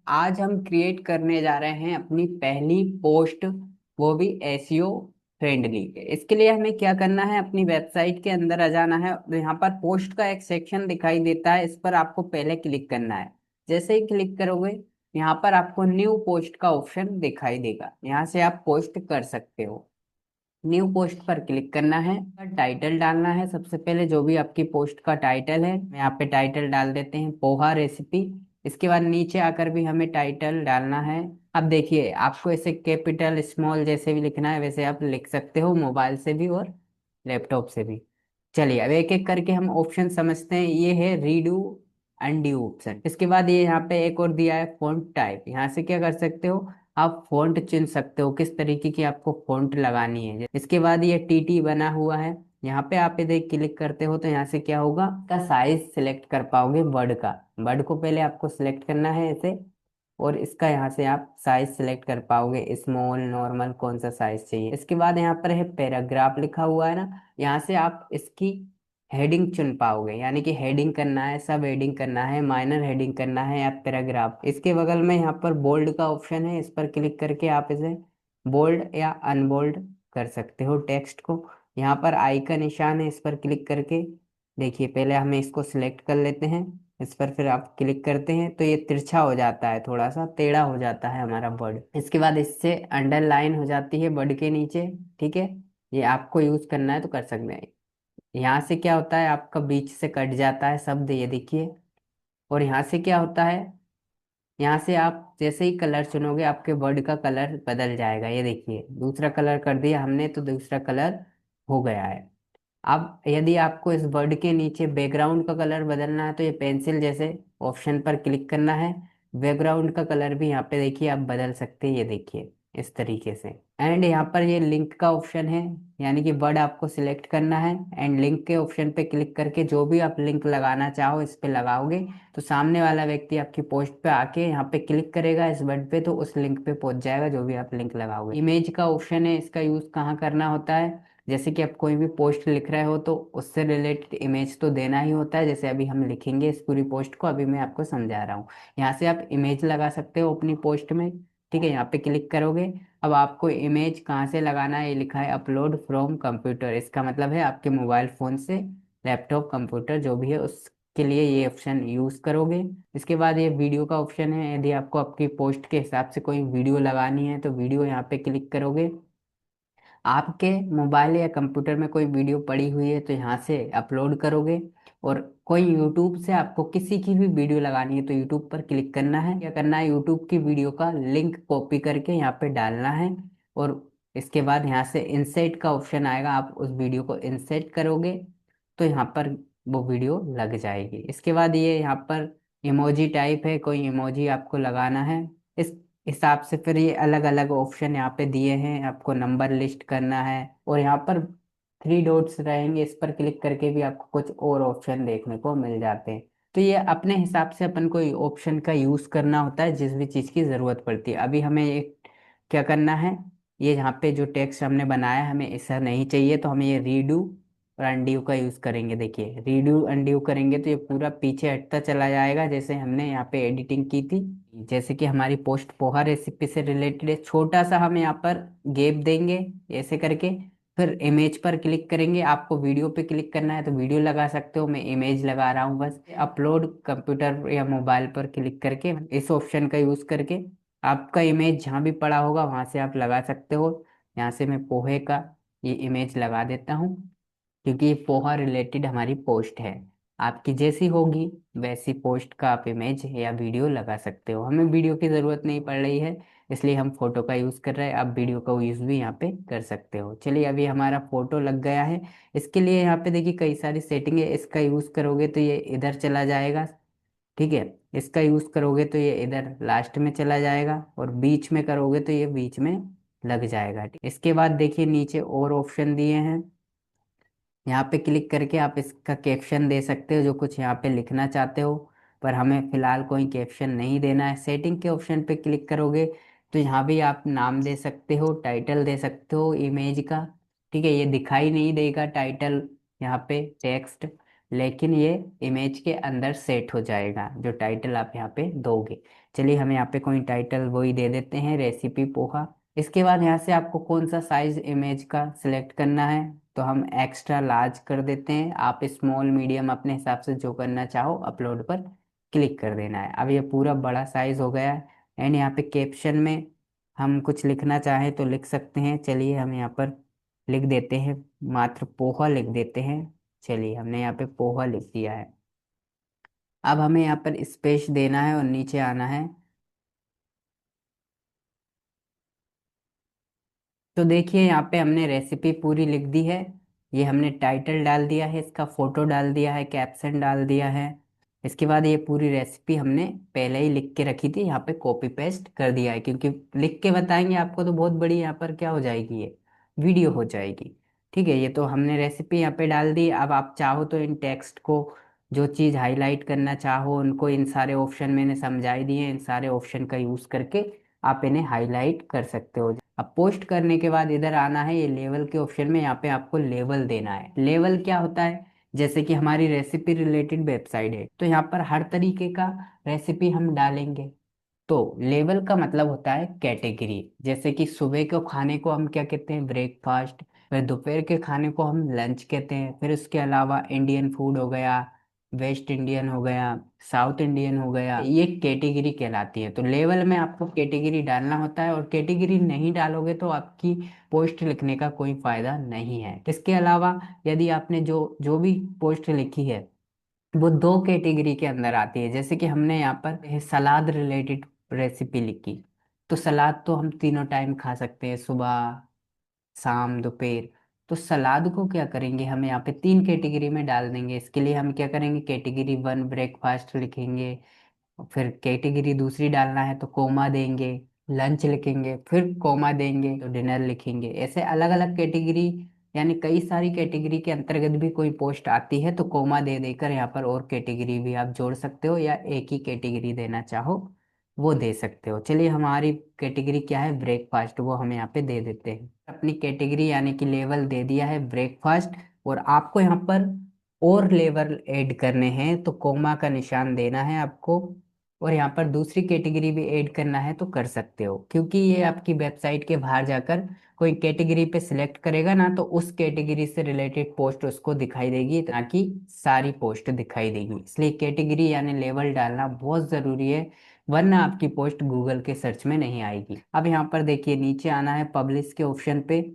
आज हम क्रिएट करने जा रहे हैं अपनी पहली पोस्ट, वो भी एसईओ फ्रेंडली। इसके लिए हमें क्या करना है, अपनी वेबसाइट के अंदर आ जाना है। यहाँ पर पोस्ट का एक सेक्शन दिखाई देता है, इस पर आपको पहले क्लिक करना है। जैसे ही क्लिक करोगे, यहाँ पर आपको न्यू पोस्ट का ऑप्शन दिखाई देगा। यहाँ से आप पोस्ट कर सकते हो। न्यू पोस्ट पर क्लिक करना है। टाइटल डालना है सबसे पहले, जो भी आपकी पोस्ट का टाइटल है। यहाँ पे टाइटल डाल देते हैं पोहा रेसिपी। इसके बाद नीचे आकर भी हमें टाइटल डालना है। अब देखिए, आपको ऐसे कैपिटल स्मॉल जैसे भी लिखना है वैसे आप लिख सकते हो, मोबाइल से भी और लैपटॉप से भी। चलिए अब एक एक करके हम ऑप्शन समझते हैं। ये है रीडू अनडू ऑप्शन। इसके बाद ये यहाँ पे एक और दिया है फॉन्ट टाइप। यहाँ से क्या कर सकते हो, आप फॉन्ट चुन सकते हो किस तरीके की आपको फॉन्ट लगानी है। इसके बाद ये टीटी बना हुआ है। यहाँ पे आप इधर क्लिक करते हो तो यहाँ से क्या होगा, का साइज सिलेक्ट कर पाओगे वर्ड का। वर्ड को पहले आपको सिलेक्ट करना है ऐसे, और इसका यहाँ से आप साइज सिलेक्ट कर पाओगे, स्मॉल नॉर्मल कौन सा साइज चाहिए। इसके बाद यहाँ पर है पैराग्राफ लिखा हुआ है ना, यहाँ से आप इसकी हेडिंग चुन पाओगे। यानी कि हेडिंग करना है, सब हेडिंग करना है, माइनर हेडिंग करना है या पैराग्राफ। इसके बगल में यहाँ पर बोल्ड का ऑप्शन है, इस पर क्लिक करके आप इसे बोल्ड या अनबोल्ड कर सकते हो टेक्स्ट को। यहाँ पर आई का निशान है, इस पर क्लिक करके देखिए, पहले हमें इसको सिलेक्ट कर लेते हैं। इस पर फिर आप क्लिक करते हैं तो ये तिरछा हो जाता है, थोड़ा सा टेढ़ा हो जाता है हमारा वर्ड। इसके बाद इससे अंडरलाइन हो जाती है वर्ड के नीचे। ठीक है, ये आपको यूज करना है तो कर सकते हैं। यहाँ से क्या होता है, आपका बीच से कट जाता है शब्द, ये देखिए। और यहाँ से क्या होता है, यहाँ से आप जैसे ही कलर चुनोगे आपके वर्ड का कलर बदल जाएगा। ये देखिए, दूसरा कलर कर दिया हमने तो दूसरा कलर हो गया है। अब यदि आपको इस वर्ड के नीचे बैकग्राउंड का कलर बदलना है तो ये पेंसिल जैसे ऑप्शन पर क्लिक करना है। बैकग्राउंड का कलर भी यहाँ पे देखिए आप बदल सकते हैं, ये देखिए इस तरीके से। एंड यहाँ पर ये लिंक का ऑप्शन है, यानी कि वर्ड आपको सिलेक्ट करना है एंड लिंक के ऑप्शन पे क्लिक करके जो भी आप लिंक लगाना चाहो इस पे लगाओगे तो सामने वाला व्यक्ति आपकी पोस्ट पे आके यहाँ पे क्लिक करेगा इस वर्ड पे, तो उस लिंक पे पहुंच जाएगा जो भी आप लिंक लगाओगे। इमेज का ऑप्शन है, इसका यूज कहाँ करना होता है, जैसे कि आप कोई भी पोस्ट लिख रहे हो तो उससे रिलेटेड इमेज तो देना ही होता है। जैसे अभी हम लिखेंगे इस पूरी पोस्ट को, अभी मैं आपको समझा रहा हूँ। यहाँ से आप इमेज लगा सकते हो अपनी पोस्ट में। ठीक है, यहाँ पे क्लिक करोगे। अब आपको इमेज कहाँ से लगाना है, ये लिखा है अपलोड फ्रॉम कंप्यूटर। इसका मतलब है आपके मोबाइल फोन से, लैपटॉप कंप्यूटर जो भी है उसके लिए ये ऑप्शन यूज करोगे। इसके बाद ये वीडियो का ऑप्शन है, यदि आपको आपकी पोस्ट के हिसाब से कोई वीडियो लगानी है तो वीडियो यहाँ पे क्लिक करोगे। आपके मोबाइल या कंप्यूटर में कोई वीडियो पड़ी हुई है तो यहाँ से अपलोड करोगे। और कोई यूट्यूब से आपको किसी की भी वीडियो लगानी है तो यूट्यूब पर क्लिक करना है। क्या करना है, यूट्यूब की वीडियो का लिंक कॉपी करके यहाँ पे डालना है। और इसके बाद यहाँ से इंसर्ट का ऑप्शन आएगा, आप उस वीडियो को इंसर्ट करोगे तो यहाँ पर वो वीडियो लग जाएगी। इसके बाद ये यहाँ पर इमोजी टाइप है, कोई इमोजी आपको लगाना है। इस हिसाब से फिर ये अलग अलग ऑप्शन यहाँ पे दिए हैं, आपको नंबर लिस्ट करना है। और यहाँ पर थ्री डॉट्स रहेंगे, इस पर क्लिक करके भी आपको कुछ और ऑप्शन देखने को मिल जाते हैं। तो ये अपने हिसाब से अपन को ऑप्शन का यूज करना होता है जिस भी चीज़ की ज़रूरत पड़ती है। अभी हमें ये क्या करना है, ये यहाँ पे जो टेक्स्ट हमने बनाया है हमें ऐसा नहीं चाहिए, तो हमें ये रीडू और अनड्यू का यूज करेंगे। देखिए, रीडू अनड्यू करेंगे तो ये पूरा पीछे हटता चला जाएगा, जैसे हमने यहाँ पे एडिटिंग की थी। जैसे कि हमारी पोस्ट पोहा रेसिपी से रिलेटेड है, छोटा सा हम यहाँ पर गैप देंगे ऐसे करके। फिर इमेज पर क्लिक करेंगे, आपको वीडियो पे क्लिक करना है तो वीडियो लगा सकते हो, मैं इमेज लगा रहा हूँ बस। अपलोड कंप्यूटर या मोबाइल पर क्लिक करके इस ऑप्शन का यूज करके आपका इमेज जहाँ भी पड़ा होगा वहां से आप लगा सकते हो। यहाँ से मैं पोहे का ये इमेज लगा देता हूँ, क्योंकि ये पोहा रिलेटेड हमारी पोस्ट है। आपकी जैसी होगी वैसी पोस्ट का आप इमेज या वीडियो लगा सकते हो। हमें वीडियो की ज़रूरत नहीं पड़ रही है, इसलिए हम फोटो का यूज़ कर रहे हैं। आप वीडियो का यूज़ भी यहाँ पे कर सकते हो। चलिए, अभी हमारा फोटो लग गया है। इसके लिए यहाँ पे देखिए कई सारी सेटिंग है, इसका यूज़ करोगे तो ये इधर चला जाएगा। ठीक है, इसका यूज़ करोगे तो ये इधर लास्ट में चला जाएगा, और बीच में करोगे तो ये बीच में लग जाएगा। इसके बाद देखिए नीचे और ऑप्शन दिए हैं, यहाँ पे क्लिक करके आप इसका कैप्शन दे सकते हो जो कुछ यहाँ पे लिखना चाहते हो। पर हमें फिलहाल कोई कैप्शन नहीं देना है। सेटिंग के ऑप्शन पे क्लिक करोगे तो यहाँ भी आप नाम दे सकते हो, टाइटल दे सकते हो इमेज का। ठीक है, ये दिखाई नहीं देगा टाइटल यहाँ पे टेक्स्ट, लेकिन ये इमेज के अंदर सेट हो जाएगा जो टाइटल आप यहाँ पे दोगे। चलिए हम यहाँ पे कोई टाइटल वही दे देते हैं, रेसिपी पोहा। इसके बाद यहाँ से आपको कौन सा साइज इमेज का सिलेक्ट करना है, तो हम एक्स्ट्रा लार्ज कर देते हैं। आप स्मॉल मीडियम अपने हिसाब से जो करना चाहो अपलोड पर क्लिक कर देना है। अब ये पूरा बड़ा साइज हो गया है। एंड यहाँ पे कैप्शन में हम कुछ लिखना चाहें तो लिख सकते हैं। चलिए हम यहाँ पर लिख देते हैं, मात्र पोहा लिख देते हैं। चलिए हमने यहाँ पे पोहा लिख दिया है। अब हमें यहाँ पर स्पेस देना है और नीचे आना है। तो देखिए यहाँ पे हमने रेसिपी पूरी लिख दी है। ये हमने टाइटल डाल दिया है, इसका फोटो डाल दिया है, कैप्शन डाल दिया है। इसके बाद ये पूरी रेसिपी हमने पहले ही लिख के रखी थी, यहाँ पे कॉपी पेस्ट कर दिया है, क्योंकि लिख के बताएंगे आपको तो बहुत बड़ी यहाँ पर क्या हो जाएगी, ये वीडियो हो जाएगी। ठीक है, ये तो हमने रेसिपी यहाँ पे डाल दी। अब आप चाहो तो इन टेक्स्ट को, जो चीज़ हाईलाइट करना चाहो उनको, इन सारे ऑप्शन मैंने समझाई दिए हैं, इन सारे ऑप्शन का यूज़ करके आप इन्हें हाईलाइट कर सकते हो। अब पोस्ट करने के बाद इधर आना है, ये लेवल के ऑप्शन में यहाँ पे आपको लेवल देना है। लेवल क्या होता है, जैसे कि हमारी रेसिपी रिलेटेड वेबसाइट है तो यहाँ पर हर तरीके का रेसिपी हम डालेंगे। तो लेवल का मतलब होता है कैटेगरी। जैसे कि सुबह के खाने को हम क्या कहते हैं, ब्रेकफास्ट। फिर दोपहर के खाने को हम लंच कहते हैं। फिर उसके अलावा इंडियन फूड हो गया, वेस्ट इंडियन हो गया, साउथ इंडियन हो गया, ये कैटेगरी कहलाती है। तो लेवल में आपको कैटेगरी डालना होता है, और कैटेगरी नहीं डालोगे तो आपकी पोस्ट लिखने का कोई फायदा नहीं है। इसके अलावा यदि आपने जो जो भी पोस्ट लिखी है वो दो कैटेगरी के अंदर आती है, जैसे कि हमने यहाँ पर सलाद रिलेटेड रेसिपी लिखी, तो सलाद तो हम तीनों टाइम खा सकते हैं, सुबह शाम दोपहर। तो सलाद को क्या करेंगे, हम यहाँ पे तीन कैटेगरी में डाल देंगे। इसके लिए हम क्या करेंगे, कैटेगरी वन ब्रेकफास्ट लिखेंगे, फिर कैटेगरी दूसरी डालना है तो कोमा देंगे, लंच लिखेंगे, फिर कोमा देंगे तो डिनर लिखेंगे। ऐसे अलग अलग कैटेगरी, यानी कई सारी कैटेगरी के अंतर्गत भी कोई पोस्ट आती है तो कोमा दे देकर यहाँ पर और कैटेगरी भी आप जोड़ सकते हो, या एक ही कैटेगरी देना चाहो वो दे सकते हो। चलिए हमारी कैटेगरी क्या है, ब्रेकफास्ट, वो हम यहाँ पे दे देते हैं। अपनी कैटेगरी यानी कि लेवल दे दिया है ब्रेकफास्ट, और आपको यहाँ पर और लेवल ऐड करने हैं तो कोमा का निशान देना है आपको। और यहाँ पर दूसरी कैटेगरी भी ऐड करना है तो कर सकते हो, क्योंकि ये आपकी वेबसाइट के बाहर जाकर कोई कैटेगरी पे सिलेक्ट करेगा ना तो उस कैटेगरी से रिलेटेड पोस्ट उसको दिखाई देगी, ताकि सारी पोस्ट दिखाई देगी। इसलिए कैटेगरी यानी लेवल डालना बहुत ज़रूरी है, वरना आपकी पोस्ट गूगल के सर्च में नहीं आएगी। अब यहाँ पर देखिए नीचे आना है पब्लिश के ऑप्शन पे।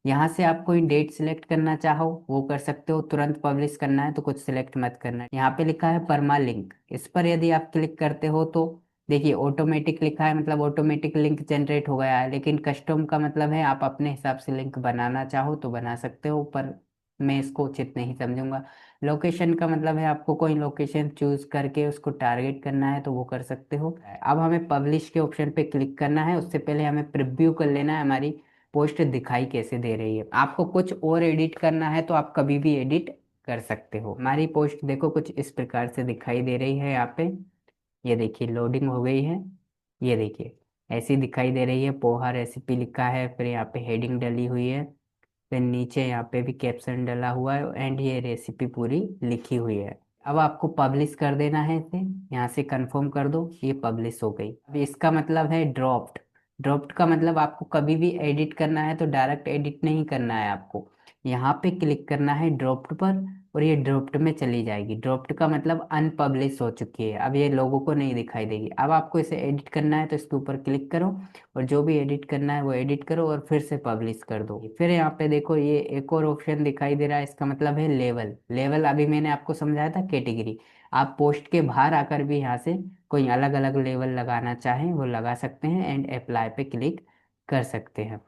यहाँ से आप कोई डेट सिलेक्ट करना चाहो वो कर सकते हो, तुरंत पब्लिश करना है तो कुछ सिलेक्ट मत करना है। यहाँ पे लिखा है परमा लिंक, इस पर यदि आप क्लिक करते हो तो देखिए ऑटोमेटिक लिखा है, मतलब ऑटोमेटिक लिंक जनरेट हो गया है। लेकिन कस्टम का मतलब है आप अपने हिसाब से लिंक बनाना चाहो तो बना सकते हो, पर मैं इसको उचित नहीं समझूंगा। लोकेशन का मतलब है आपको कोई लोकेशन चूज करके उसको टारगेट करना है तो वो कर सकते हो। अब हमें पब्लिश के ऑप्शन पे क्लिक करना है, उससे पहले हमें प्रिव्यू कर लेना है हमारी पोस्ट दिखाई कैसे दे रही है। आपको कुछ और एडिट करना है तो आप कभी भी एडिट कर सकते हो। हमारी पोस्ट देखो कुछ इस प्रकार से दिखाई दे रही है यहाँ पे। ये देखिए लोडिंग हो गई है, ये देखिए ऐसी दिखाई दे रही है। पोहा रेसिपी लिखा है, फिर यहाँ पे हेडिंग डली हुई है, फिर नीचे यहाँ पे भी कैप्शन डला हुआ है, एंड ये रेसिपी पूरी लिखी हुई है। अब आपको पब्लिश कर देना है इसे, यहाँ से कंफर्म कर दो, ये पब्लिश हो गई। अब इसका मतलब है ड्रॉप्ड। ड्रॉप्ड का मतलब आपको कभी भी एडिट करना है तो डायरेक्ट एडिट नहीं करना है, आपको यहाँ पे क्लिक करना है ड्रॉप्ड पर, और ये ड्रॉप्ड में चली जाएगी। ड्रॉप्ड का मतलब अनपब्लिश हो चुकी है, अब ये लोगों को नहीं दिखाई देगी। अब आपको इसे एडिट करना है तो इसके ऊपर क्लिक करो, और जो भी एडिट करना है वो एडिट करो और फिर से पब्लिश कर दो। फिर यहाँ पे देखो ये एक और ऑप्शन दिखाई दे रहा है, इसका मतलब है लेवल। लेवल अभी मैंने आपको समझाया था कैटेगरी। आप पोस्ट के बाहर आकर भी यहाँ से कोई अलग अलग लेवल लगाना चाहें वो लगा सकते हैं, एंड अप्लाई पे क्लिक कर सकते हैं।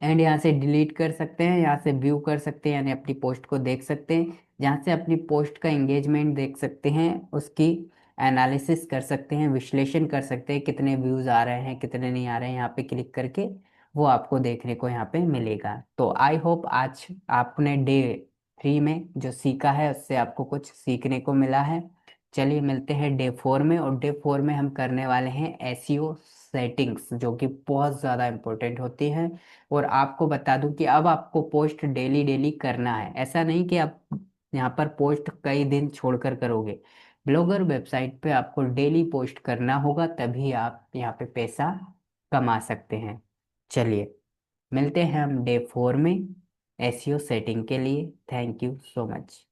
एंड यहाँ से डिलीट कर सकते हैं, यहाँ से व्यू कर सकते हैं यानी अपनी पोस्ट को देख सकते हैं, जहाँ से अपनी पोस्ट का एंगेजमेंट देख सकते हैं, उसकी एनालिसिस कर सकते हैं, विश्लेषण कर सकते हैं, कितने व्यूज़ आ रहे हैं कितने नहीं आ रहे हैं, यहाँ पे क्लिक करके वो आपको देखने को यहाँ पे मिलेगा। तो आई होप आज आपने डे 3 में जो सीखा है उससे आपको कुछ सीखने को मिला है। चलिए मिलते हैं डे 4 में, और डे 4 में हम करने वाले हैं एसईओ सेटिंग्स, जो कि बहुत ज़्यादा इंपॉर्टेंट होती हैं। और आपको बता दूं कि अब आपको पोस्ट डेली डेली करना है, ऐसा नहीं कि आप यहाँ पर पोस्ट कई दिन छोड़कर करोगे। ब्लॉगर वेबसाइट पे आपको डेली पोस्ट करना होगा, तभी आप यहाँ पे पैसा कमा सकते हैं। चलिए मिलते हैं हम डे 4 में एसईओ सेटिंग के लिए। Thank you so much.